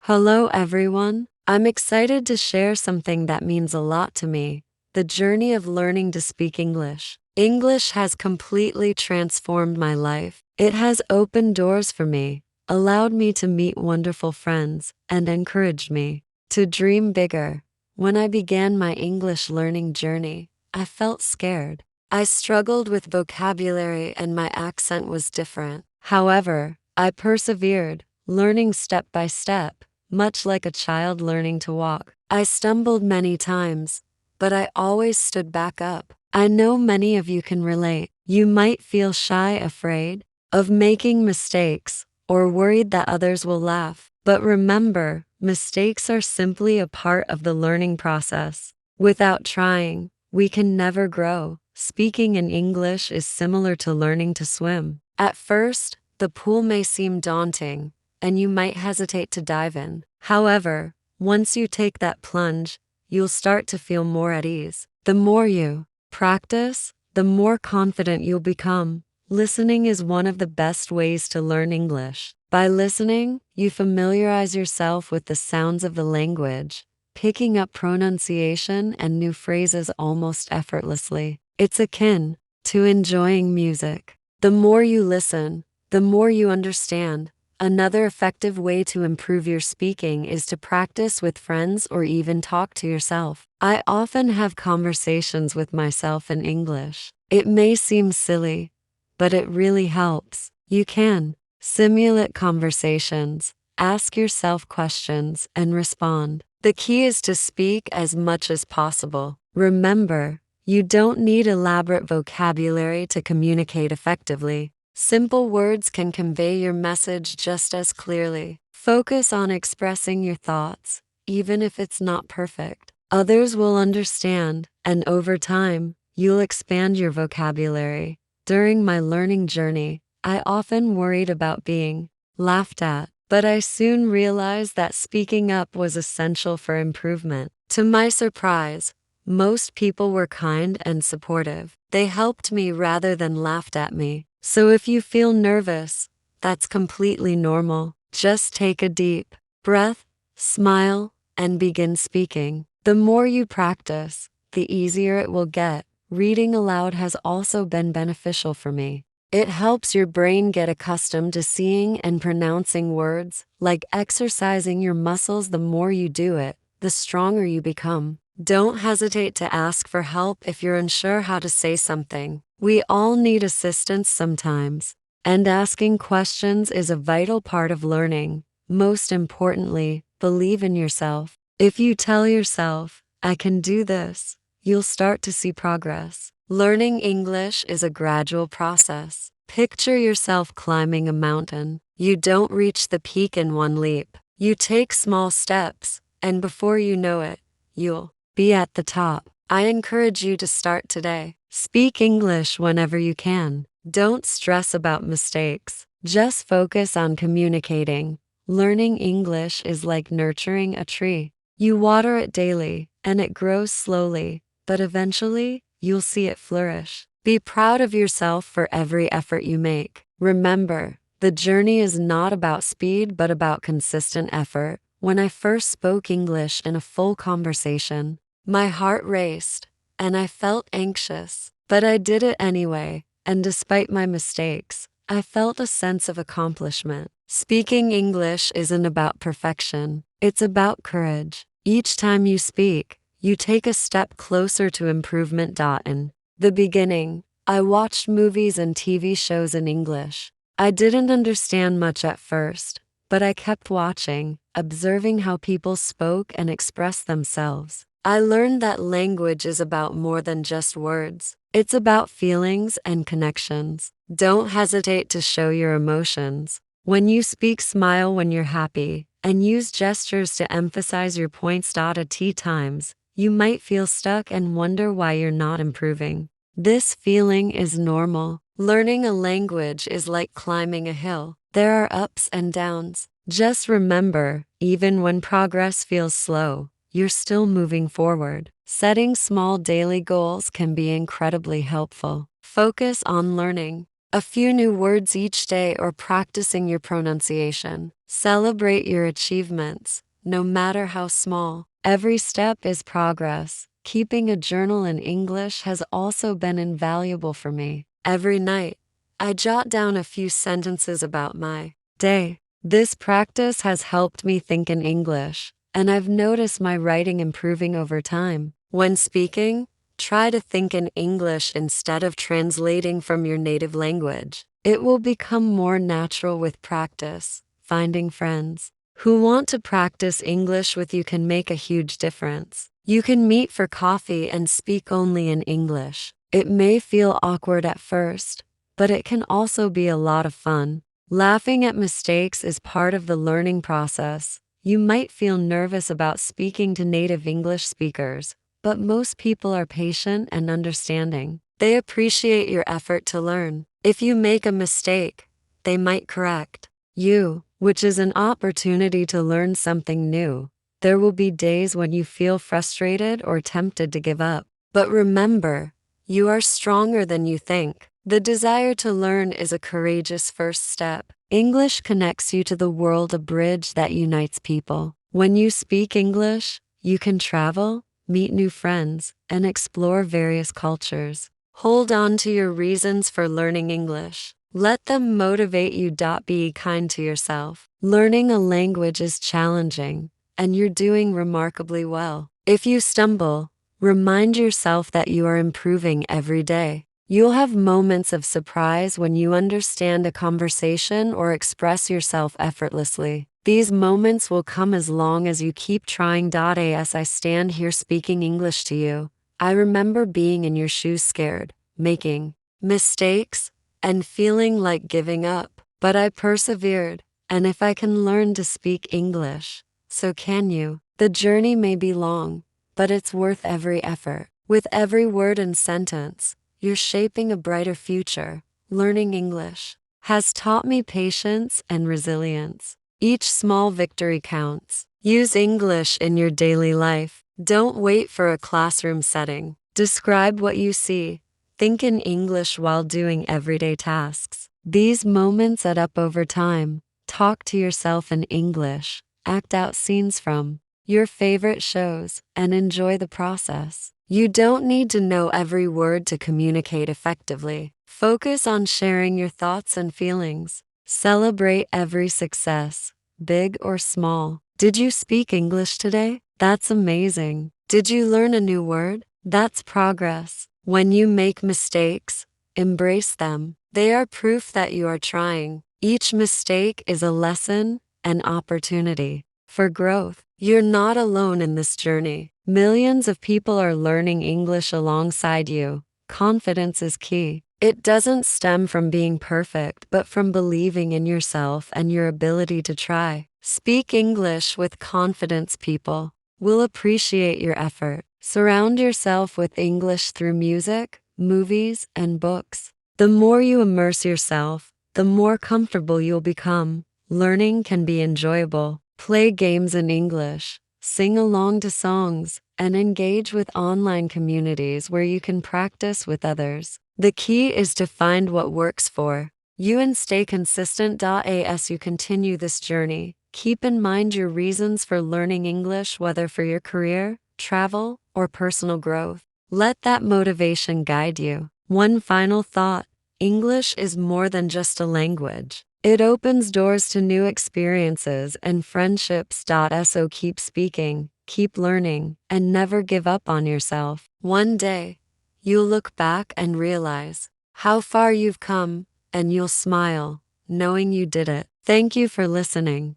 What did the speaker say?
Hello, everyone. I'm excited to share something that means a lot to me: the journey of learning to speak English. English has completely transformed my life. It has opened doors for me, allowed me to meet wonderful friends, and encouraged me to dream bigger. When I began my English learning journey, I felt scared. I struggled with vocabulary and my accent was different. However, I persevered, learning step by step, much like a child learning to walk. I stumbled many times, but I always stood back up. I know many of you can relate. You might feel shy, afraid of making mistakes, or worried that others will laugh. But remember, mistakes are simply a part of the learning process. Without trying, we can never grow. Speaking in English is similar to learning to swim. At first, the pool may seem daunting, and you might hesitate to dive in. However, once you take that plunge, you'll start to feel more at ease. The more you practice, the more confident you'll become. Listening is one of the best ways to learn English. By listening, you familiarize yourself with the sounds of the language, picking up pronunciation and new phrases almost effortlessly. It's akin to enjoying music. The more you listen, the more you understand. Another effective way to improve your speaking is to practice with friends or even talk to yourself. I often have conversations with myself in English. It may seem silly, but it really helps. You can simulate conversations, ask yourself questions, and respond. The key is to speak as much as possible. Remember, you don't need elaborate vocabulary to communicate effectively. Simple words can convey your message just as clearly. Focus on expressing your thoughts, even if it's not perfect. Others will understand, and over time, you'll expand your vocabulary. During my learning journey, I often worried about being laughed at, but I soon realized that speaking up was essential for improvement. To my surprise, most people were kind and supportive. They helped me rather than laughed at me. So if you feel nervous, that's completely normal. Just take a deep breath, smile, and begin speaking. The more you practice, the easier it will get. Reading aloud has also been beneficial for me. It helps your brain get accustomed to seeing and pronouncing words. Like exercising your muscles, the more you do it, the stronger you become. Don't hesitate to ask for help if you're unsure how to say something. We all need assistance sometimes, and asking questions is a vital part of learning. Most importantly, believe in yourself. If you tell yourself, "I can do this," you'll start to see progress. Learning English is a gradual process. Picture yourself climbing a mountain. You don't reach the peak in one leap. You take small steps, and before you know it, you'll be at the top. I encourage you to start today. Speak English whenever you can. Don't stress about mistakes. Just focus on communicating. Learning English is like nurturing a tree. You water it daily, and it grows slowly, but eventually, you'll see it flourish. Be proud of yourself for every effort you make. Remember, the journey is not about speed but about consistent effort. When I first spoke English in a full conversation, my heart raced, and I felt anxious. But I did it anyway, and despite my mistakes, I felt a sense of accomplishment. Speaking English isn't about perfection, it's about courage. Each time you speak, you take a step closer to improvement. In the beginning, I watched movies and TV shows in English. I didn't understand much at first, but I kept watching, observing how people spoke and expressed themselves. I learned that language is about more than just words. It's about feelings and connections. Don't hesitate to show your emotions. When you speak, smile when you're happy, and use gestures to emphasize your points. At times, you might feel stuck and wonder why you're not improving. This feeling is normal. Learning a language is like climbing a hill. There are ups and downs. Just remember, even when progress feels slow, you're still moving forward. Setting small daily goals can be incredibly helpful. Focus on learning a few new words each day or practicing your pronunciation. Celebrate your achievements, no matter how small. Every step is progress. Keeping a journal in English has also been invaluable for me. Every night, I jot down a few sentences about my day. This practice has helped me think in English, and I've noticed my writing improving over time. When speaking, try to think in English instead of translating from your native language. It will become more natural with practice. Finding friends who want to practice English with you can make a huge difference. You can meet for coffee and speak only in English. It may feel awkward at first, but it can also be a lot of fun. Laughing at mistakes is part of the learning process. You might feel nervous about speaking to native English speakers, but most people are patient and understanding. They appreciate your effort to learn. If you make a mistake, they might correct you, which is an opportunity to learn something new. There will be days when you feel frustrated or tempted to give up. But remember, you are stronger than you think. The desire to learn is a courageous first step. English connects you to the world, a bridge that unites people. When you speak English, you can travel, meet new friends, and explore various cultures. Hold on to your reasons for learning English. Let them motivate you. Be kind to yourself. Learning a language is challenging, and you're doing remarkably well. If you stumble, remind yourself that you are improving every day. You'll have moments of surprise when you understand a conversation or express yourself effortlessly. These moments will come as long as you keep trying. As I stand here speaking English to you, I remember being in your shoes, scared, making mistakes, and feeling like giving up. But I persevered, and if I can learn to speak English, so can you. The journey may be long, but it's worth every effort. With every word and sentence, you're shaping a brighter future. Learning English has taught me patience and resilience. Each small victory counts. Use English in your daily life. Don't wait for a classroom setting. Describe what you see. Think in English while doing everyday tasks. These moments add up over time. Talk to yourself in English. Act out scenes from your favorite shows and enjoy the process. You don't need to know every word to communicate effectively. Focus on sharing your thoughts and feelings. Celebrate every success, big or small. Did you speak English today? That's amazing. Did you learn a new word? That's progress. When you make mistakes, embrace them. They are proof that you are trying. Each mistake is a lesson, an opportunity for growth. You're not alone in this journey. Millions of people are learning English alongside you. Confidence is key. It doesn't stem from being perfect, but from believing in yourself and your ability to try. Speak English with confidence. People will appreciate your effort. Surround yourself with English through music, movies, and books. The more you immerse yourself, the more comfortable you'll become. Learning can be enjoyable. Play games in English, sing along to songs, and engage with online communities where you can practice with others. The key is to find what works for you and stay consistent. As you continue this journey, keep in mind your reasons for learning English, whether for your career, travel, or personal growth. Let that motivation guide you. One final thought: English is more than just a language. It opens doors to new experiences and friendships. So keep speaking, keep learning, and never give up on yourself. One day, you'll look back and realize how far you've come, and you'll smile, knowing you did it. Thank you for listening.